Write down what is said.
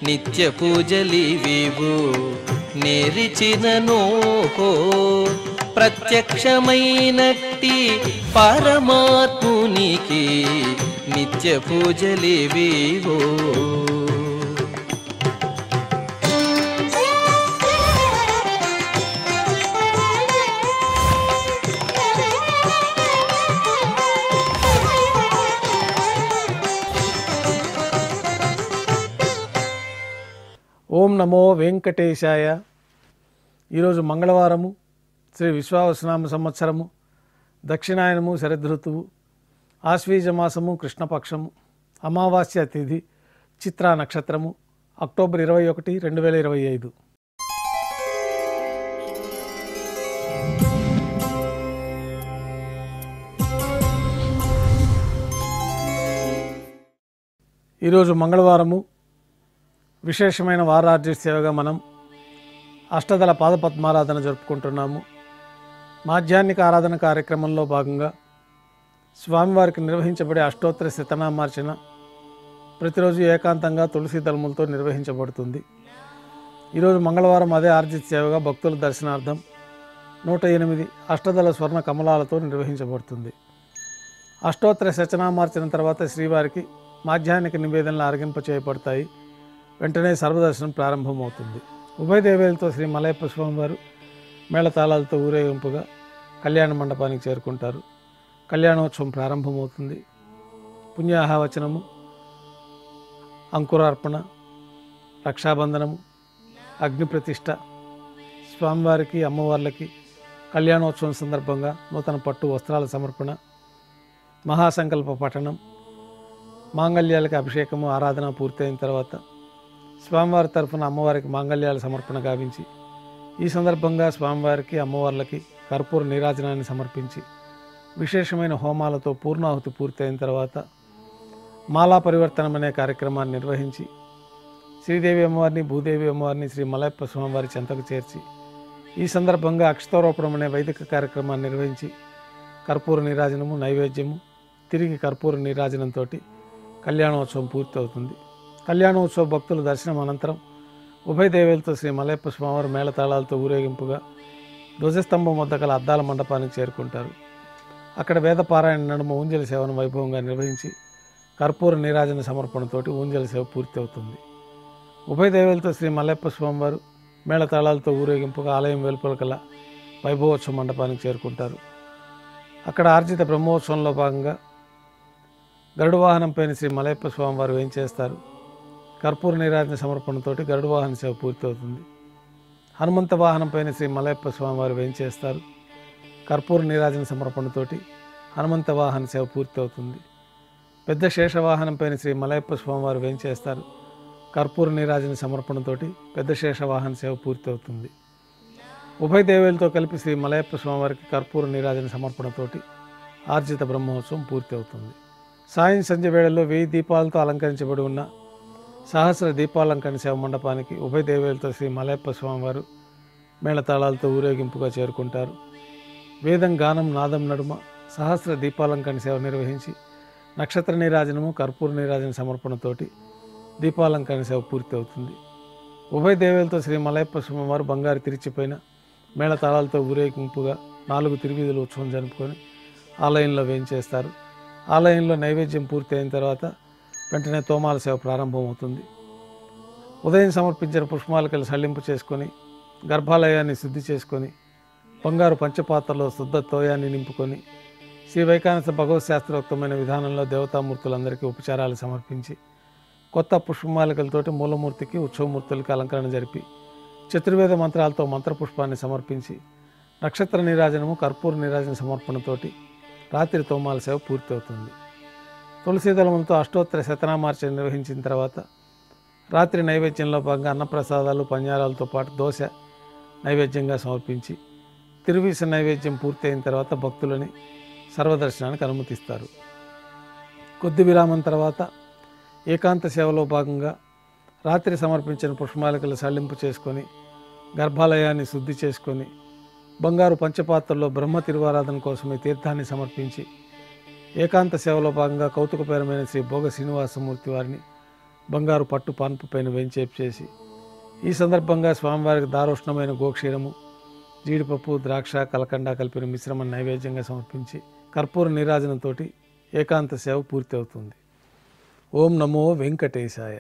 నిత్య పూజలివివు నేరిచినను ప్రత్యక్షమైనట్టి పరమాత్మునికి నిత్య పూజలివివు. ఓం నమో వెంకటేశాయ. ఈరోజు మంగళవారము, శ్రీ విశ్వావసునామ సంవత్సరము, దక్షిణాయనము, శరదృతువు, ఆశ్వీజమాసము, కృష్ణపక్షము, అమావాస్య తిథి, చిత్రా నక్షత్రము, అక్టోబర్ 21, 2025. ఈరోజు మంగళవారము, విశేషమైన వారార్జి సేవగా మనం అష్టదళ పాదపద్మారాధన జరుపుకుంటున్నాము. మాధ్యాహ్నిక ఆరాధన కార్యక్రమంలో భాగంగా స్వామివారికి నిర్వహించబడే అష్టోత్తర శతనామార్చన ప్రతిరోజు ఏకాంతంగా తులసి దళములతో నిర్వహించబడుతుంది. ఈరోజు మంగళవారం అదే ఆర్జిత సేవగా భక్తుల దర్శనార్థం 108 అష్టదళ స్వర్ణ కమలాలతో నిర్వహించబడుతుంది. అష్టోత్తర శతనామార్చన తర్వాత శ్రీవారికి మాధ్యాహ్నిక నివేదనలు అర్గింప చేయబడతాయి. వెంటనే సర్వదర్శనం ప్రారంభమవుతుంది. ఉభయ దేవేలతో శ్రీ మలయప్ప స్వామివారు మేళతాళాలతో ఊరేగింపుగా కళ్యాణ మండపానికి చేరుకుంటారు. కళ్యాణోత్సవం ప్రారంభమవుతుంది. పుణ్యాహవచనము, అంకురార్పణ, రక్షాబంధనము, అగ్నిప్రతిష్ఠ, స్వామివారికి అమ్మవార్లకి కళ్యాణోత్సవం సందర్భంగా నూతన పట్టు వస్త్రాల సమర్పణ, మహాసంకల్ప పఠనం, మాంగళ్యాలకి అభిషేకము, ఆరాధన పూర్తయిన తర్వాత స్వామివారి తరఫున అమ్మవారికి మాంగళ్యాల సమర్పణ గావించి ఈ సందర్భంగా స్వామివారికి అమ్మవార్లకి కర్పూర నీరాజనాన్ని సమర్పించి విశేషమైన హోమాలతో పూర్ణాహుతి పూర్తయిన తర్వాత మాలా పరివర్తనం అనే కార్యక్రమాన్ని నిర్వహించి శ్రీదేవి అమ్మవారిని, భూదేవి అమ్మవారిని శ్రీ మలయప్ప స్వామివారి చెంతకు చేర్చి ఈ సందర్భంగా అక్షతారోపణం అనే వైదిక కార్యక్రమాన్ని నిర్వహించి కర్పూర నీరాజనము, నైవేద్యము, తిరిగి కర్పూర నీరాజనంతో కళ్యాణోత్సవం పూర్తవుతుంది. కళ్యాణోత్సవ భక్తుల దర్శనం అనంతరం ఉభయ దేవేలతో శ్రీ మలయప్ప స్వామివారు మేళతాళాలతో ఊరేగింపుగా ధ్వజస్తంభం వద్ద గల అద్దాల మండపానికి చేరుకుంటారు. అక్కడ వేదపారాయణ నడుమ ఊంజల సేవను వైభవంగా నిర్వహించి కర్పూర నీరాజన సమర్పణతోటి ఊంజల సేవ పూర్తి అవుతుంది. ఉభయ దేవేలతో శ్రీ మలయప్ప స్వామివారు మేళతాళాలతో ఊరేగింపుగా ఆలయం వెలుపల గల వైభవోత్సవ మండపానికి చేరుకుంటారు. అక్కడ ఆర్జిత బ్రహ్మోత్సవంలో భాగంగా గరుడ వాహనంపైన శ్రీ మలయప్ప స్వామివారు వేంచేస్తారు. కర్పూర నీరాజన సమర్పణతోటి గరుడ వాహన సేవ పూర్తి అవుతుంది. హనుమంత వాహనంపైన శ్రీ మలయప్ప స్వామివారు వేంచేస్తారు. కర్పూర నీరాజన సమర్పణతోటి హనుమంత వాహన సేవ పూర్తి అవుతుంది. పెద్ద శేషవాహనంపైన శ్రీ మలయప్ప స్వామివారు వేంచేస్తారు. కర్పూర నీరాజన సమర్పణతోటి పెద్ద శేషవాహన సేవ పూర్తి అవుతుంది. ఉభయ దేవేలతో కలిపి శ్రీ మలయప్ప స్వామివారికి కర్పూర నీరాజన సమర్పణతోటి ఆర్జిత బ్రహ్మోత్సవం పూర్తి అవుతుంది. సాయం సంధ్య వేళల్లో 1000 దీపాలతో అలంకరించబడి ఉన్న సహస్ర దీపాలంకరణ సేవ మండపానికి ఉభయ దేవేలతో శ్రీ మలయప్ప స్వామివారు మేళతాళాలతో ఊరేగింపుగా చేరుకుంటారు. వేదం, గానం, నాదం నడుమ సహస్ర దీపాలంకరణ సేవ నిర్వహించి నక్షత్ర నీరాజనము, కర్పూర నీరాజన సమర్పణతోటి దీపాలంకరణ సేవ పూర్తి అవుతుంది. ఉభయ దేవేలతో శ్రీ మలయప్ప స్వామివారు బంగారు తిరిచిపోయిన మేళతాళాలతో ఊరేగింపుగా 4 తిరువీధుల ఉత్సవం జరుపుకొని ఆలయంలో వేయించేస్తారు. ఆలయంలో నైవేద్యం పూర్తి అయిన తర్వాత వెంటనే తోమాల సేవ ప్రారంభమవుతుంది. ఉదయం సమర్పించిన పుష్పమాలికలు సల్లింపు చేసుకొని గర్భాలయాన్ని శుద్ధి చేసుకొని బంగారు పంచపాత్రలో శుద్ధ తోయాన్ని నింపుకొని శ్రీ వైకానస భగవత్ శాస్త్రోక్తమైన విధానంలో దేవతామూర్తులందరికీ ఉపచారాలు సమర్పించి కొత్త పుష్పమాలికలతోటి మూలమూర్తికి, ఉత్సవమూర్తులకి అలంకరణ జరిపి చతుర్వేద మంత్రాలతో మంత్రపుష్పాన్ని సమర్పించి నక్షత్ర నీరాజనము, కర్పూర నీరాజన సమర్పణతోటి రాత్రి తోమాల సేవ పూర్తి అవుతుంది. తులసీదళములతో అష్టోత్తర శతనామార్చన నిర్వహించిన తర్వాత రాత్రి నైవేద్యంలో భాగంగా అన్నప్రసాదాలు, పన్యారాలతో పాటు దోశ నైవేద్యంగా సమర్పించి తిరువీస నైవేద్యం పూర్తి అయిన తర్వాత భక్తులని సర్వదర్శనానికి అనుమతిస్తారు. కొద్ది విరామం తర్వాత ఏకాంత సేవలో భాగంగా రాత్రి సమర్పించిన పుష్పమాలికలు సల్లింపు చేసుకొని గర్భాలయాన్ని శుద్ధి చేసుకొని బంగారు పంచపాత్రలో బ్రహ్మ తిరువారాధన కోసమే తీర్థాన్ని సమర్పించి ఏకాంత సేవలో భాగంగా కౌతుకపరమైన శ్రీ భోగ శ్రీనివాసమూర్తి వారిని బంగారు పట్టు పాన్పు పైన వేంచేపు చేసి ఈ సందర్భంగా స్వామివారికి దారోష్ణమైన గోక్షీరము, జీడిపప్పు, ద్రాక్ష, కలకండ కలిపిన మిశ్రమం నైవేద్యంగా సమర్పించి కర్పూర నీరాజనంతో ఏకాంత సేవ పూర్తి అవుతుంది. ఓం నమో వెంకటేశాయ.